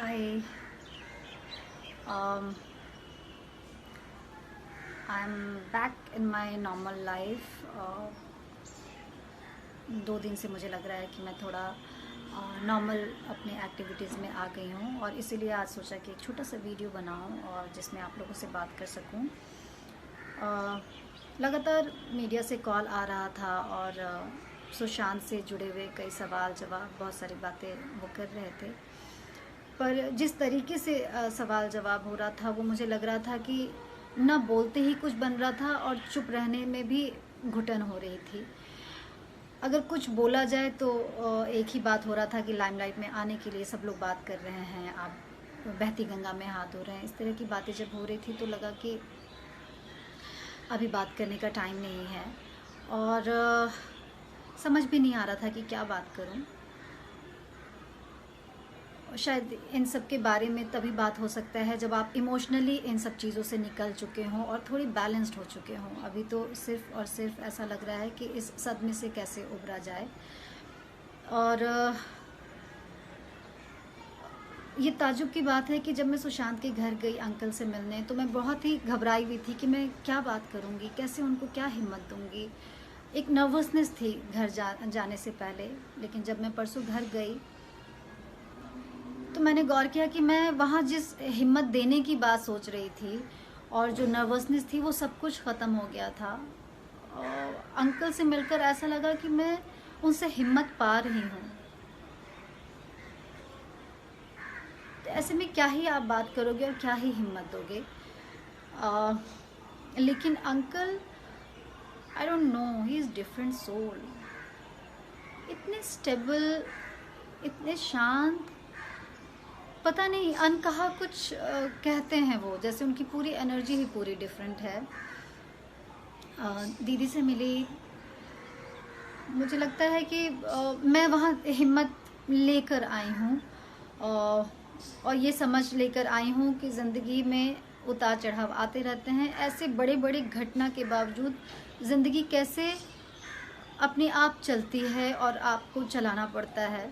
Hi, um, I'm back in my normal life. 2 दिन से मुझे लग रहा है कि मैं थोड़ा नॉर्मल अपने एक्टिविटीज़ में आ गई हूँ और इसीलिए आज सोचा कि एक छोटा सा वीडियो बनाऊँ और जिसमें आप लोगों से बात कर सकूँ। लगातार मीडिया से कॉल आ रहा था और सुशांत से जुड़े हुए कई सवाल जवाब, बहुत सारी बातें वो कर रहे थे। पर जिस तरीके से सवाल जवाब हो रहा था वो मुझे लग रहा था कि ना बोलते ही कुछ बन रहा था और चुप रहने में भी घुटन हो रही थी। अगर कुछ बोला जाए तो एक ही बात हो रहा था कि लाइमलाइट में आने के लिए सब लोग बात कर रहे हैं, आप बहती गंगा में हाथ धो रहे हैं। इस तरह की बातें जब हो रही थी तो लगा कि अभी बात करने का टाइम नहीं है और समझ भी नहीं आ रहा था कि क्या बात करूं। शायद इन सब के बारे में तभी बात हो सकता है जब आप इमोशनली इन सब चीज़ों से निकल चुके हों और थोड़ी बैलेंस्ड हो चुके हों। अभी तो सिर्फ और सिर्फ ऐसा लग रहा है कि इस सदमे से कैसे उबरा जाए। और ये ताज्जुब की बात है कि जब मैं सुशांत के घर गई अंकल से मिलने तो मैं बहुत ही घबराई हुई थी कि मैं क्या बात करूँगी, कैसे उनको क्या हिम्मत दूँगी। एक नर्वसनेस थी घर जाने से पहले। लेकिन जब मैं परसों घर गई तो मैंने गौर किया कि मैं वहाँ जिस हिम्मत देने की बात सोच रही थी और जो नर्वसनेस थी वो सब कुछ ख़त्म हो गया था। और अंकल से मिलकर ऐसा लगा कि मैं उनसे हिम्मत पा रही हूँ। तो ऐसे में क्या ही आप बात करोगे और क्या ही हिम्मत दोगे। लेकिन uncle, I don't know, he is different soul. इतने स्टेबल, इतने शांत, पता नहीं अनकहा कुछ कहते हैं वो, जैसे उनकी पूरी एनर्जी ही पूरी डिफरेंट है। दीदी से मिली, मुझे लगता है कि मैं वहाँ हिम्मत लेकर आई हूँ और ये समझ लेकर आई हूँ कि ज़िंदगी में उतार चढ़ाव आते रहते हैं। ऐसे बड़े बड़े घटना के बावजूद ज़िंदगी कैसे अपने आप चलती है और आपको चलाना पड़ता है।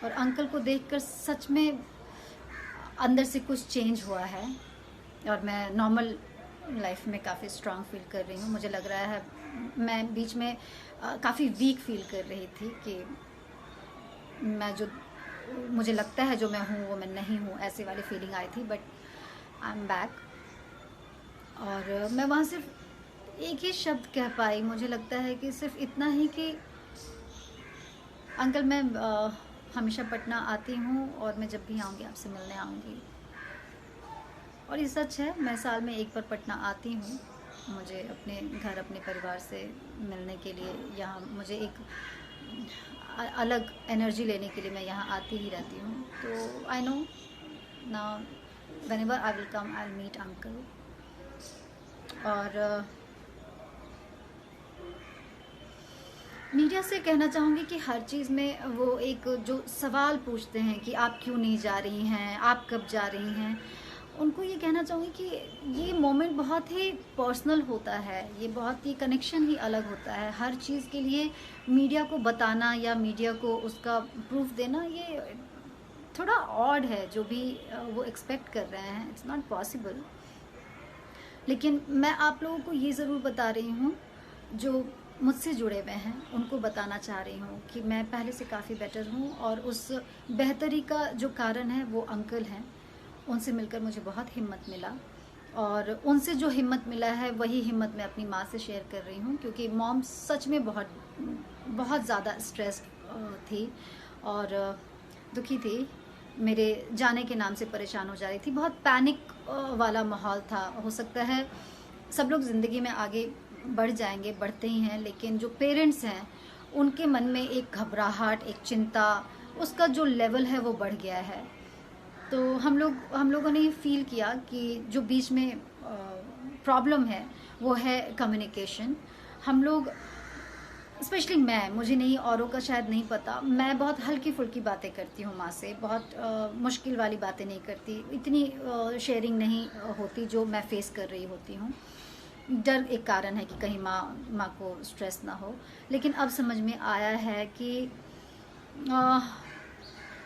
और अंकल को देखकर सच में अंदर से कुछ चेंज हुआ है और मैं नॉर्मल लाइफ में काफ़ी स्ट्रांग फील कर रही हूँ। मुझे लग रहा है मैं बीच में काफ़ी वीक फील कर रही थी कि मैं जो मुझे लगता है जो मैं हूँ वो मैं नहीं हूँ, ऐसे वाली फीलिंग आई थी। बट आई एम बैक और मैं वहाँ सिर्फ एक ही शब्द कह पाई। मुझे लगता है कि सिर्फ इतना ही कि अंकल, मैं हमेशा पटना आती हूँ और मैं जब भी आऊँगी आपसे मिलने आऊँगी। और ये सच है, मैं साल में एक बार पटना आती हूँ। मुझे अपने घर, अपने परिवार से मिलने के लिए, यहाँ मुझे एक अलग एनर्जी लेने के लिए मैं यहाँ आती ही रहती हूँ। तो I know now whenever I will come I will meet uncle. और मीडिया से कहना चाहूँगी कि हर चीज़ में वो एक जो सवाल पूछते हैं कि आप क्यों नहीं जा रही हैं, आप कब जा रही हैं, उनको ये कहना चाहूँगी कि ये मोमेंट बहुत ही पर्सनल होता है, ये बहुत ही कनेक्शन ही अलग होता है। हर चीज़ के लिए मीडिया को बताना या मीडिया को उसका प्रूफ देना ये थोड़ा ऑड है। जो भी वो एक्सपेक्ट कर रहे हैं, इट्स नॉट पॉसिबल। लेकिन मैं आप लोगों को ये ज़रूर बता रही हूँ, जो मुझसे जुड़े हुए हैं उनको बताना चाह रही हूँ कि मैं पहले से काफ़ी बेटर हूँ और उस बेहतरी का जो कारण है वो अंकल हैं। उनसे मिलकर मुझे बहुत हिम्मत मिला और उनसे जो हिम्मत मिला है वही हिम्मत मैं अपनी माँ से शेयर कर रही हूँ, क्योंकि मॉम सच में बहुत बहुत ज़्यादा स्ट्रेस थी और दुखी थी। मेरे जाने के नाम से परेशान हो जा रही थी। बहुत पैनिक वाला माहौल था। हो सकता है सब लोग ज़िंदगी में आगे बढ़ जाएंगे, बढ़ते ही हैं, लेकिन जो पेरेंट्स हैं उनके मन में एक घबराहट, एक चिंता, उसका जो लेवल है वो बढ़ गया है। तो हम लोगों ने ये फील किया कि जो बीच में प्रॉब्लम है वो है कम्युनिकेशन। हम लोग, स्पेशली मैं, मुझे नहीं, औरों का शायद नहीं पता, मैं बहुत हल्की फुल्की बातें करती हूँ माँ से, बहुत मुश्किल वाली बातें नहीं करती, इतनी शेयरिंग नहीं होती जो मैं फेस कर रही होती हूँ। डर एक कारण है कि कहीं माँ को स्ट्रेस ना हो। लेकिन अब समझ में आया है कि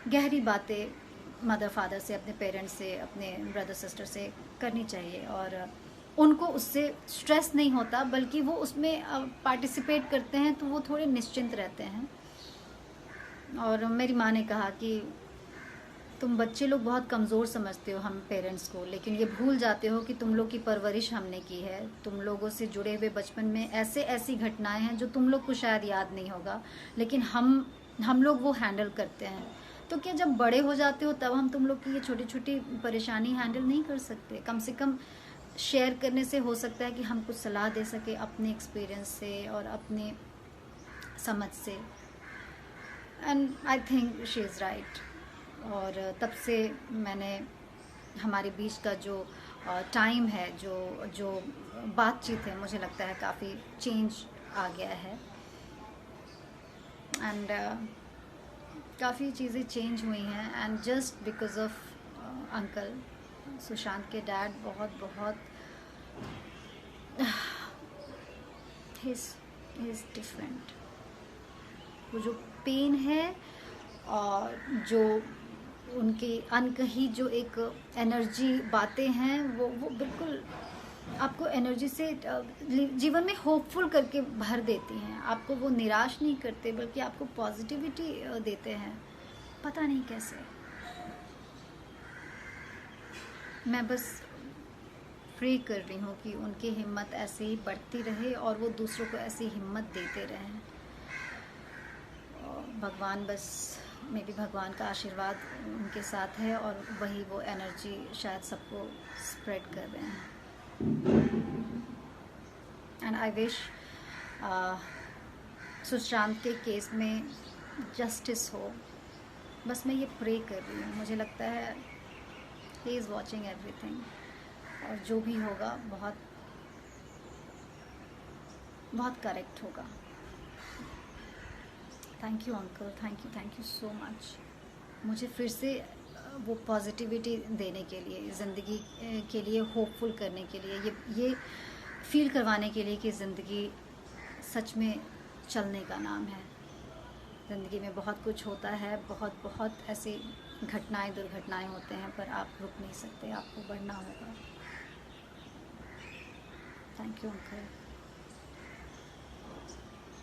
गहरी बातें मदर फादर से, अपने पेरेंट्स से, अपने ब्रदर सिस्टर से करनी चाहिए। और उनको उससे स्ट्रेस नहीं होता, बल्कि वो उसमें पार्टिसिपेट करते हैं तो वो थोड़े निश्चिंत रहते हैं। और मेरी माँ ने कहा कि तुम बच्चे लोग बहुत कमज़ोर समझते हो हम पेरेंट्स को, लेकिन ये भूल जाते हो कि तुम लोग की परवरिश हमने की है। तुम लोगों से जुड़े हुए बचपन में ऐसे ऐसी घटनाएं हैं जो तुम लोग को शायद याद नहीं होगा, लेकिन हम लोग वो हैंडल करते हैं। तो क्या जब बड़े हो जाते हो तब हम तुम लोग की ये छोटी छोटी परेशानी हैंडल नहीं कर सकते? कम से कम शेयर करने से हो सकता है कि हम कुछ सलाह दे सके अपने एक्सपीरियंस से और अपने समझ से। And I think she is right. और तब से मैंने हमारे बीच का जो टाइम है, जो जो बातचीत है, मुझे लगता है काफ़ी चेंज आ गया है। एंड काफ़ी चीज़ें चेंज हुई हैं, and just because of uncle Sushant के डैड बहुत बहुत हिज डिफरेंट। वो जो पेन है और जो उनकी अनकही जो एक एनर्जी बातें हैं, वो बिल्कुल आपको एनर्जी से जीवन में होपफुल करके भर देती हैं। आपको वो निराश नहीं करते, बल्कि आपको पॉजिटिविटी देते हैं, पता नहीं कैसे। मैं बस प्रे कर रही हूँ कि उनकी हिम्मत ऐसे ही बढ़ती रहे और वो दूसरों को ऐसी हिम्मत देते रहें। भगवान बस, मे बी भगवान का आशीर्वाद उनके साथ है और वही वो एनर्जी शायद सबको स्प्रेड कर रहे हैं। एंड आई विश सुशांत के केस में जस्टिस हो। बस मैं ये प्रे कर रही हूँ। मुझे लगता है ही इज़ वॉचिंग एवरीथिंग, और जो भी होगा बहुत बहुत करेक्ट होगा। Thank you uncle, thank you so much. मुझे फिर से वो पॉजिटिविटी देने के लिए, ज़िंदगी के लिए होपफुल करने के लिए, ये फील करवाने के लिए कि ज़िंदगी सच में चलने का नाम है। ज़िंदगी में बहुत कुछ होता है, बहुत बहुत ऐसी घटनाएं, दुर्घटनाएं होते हैं, पर आप रुक नहीं सकते, आपको बढ़ना होगा। Thank you uncle.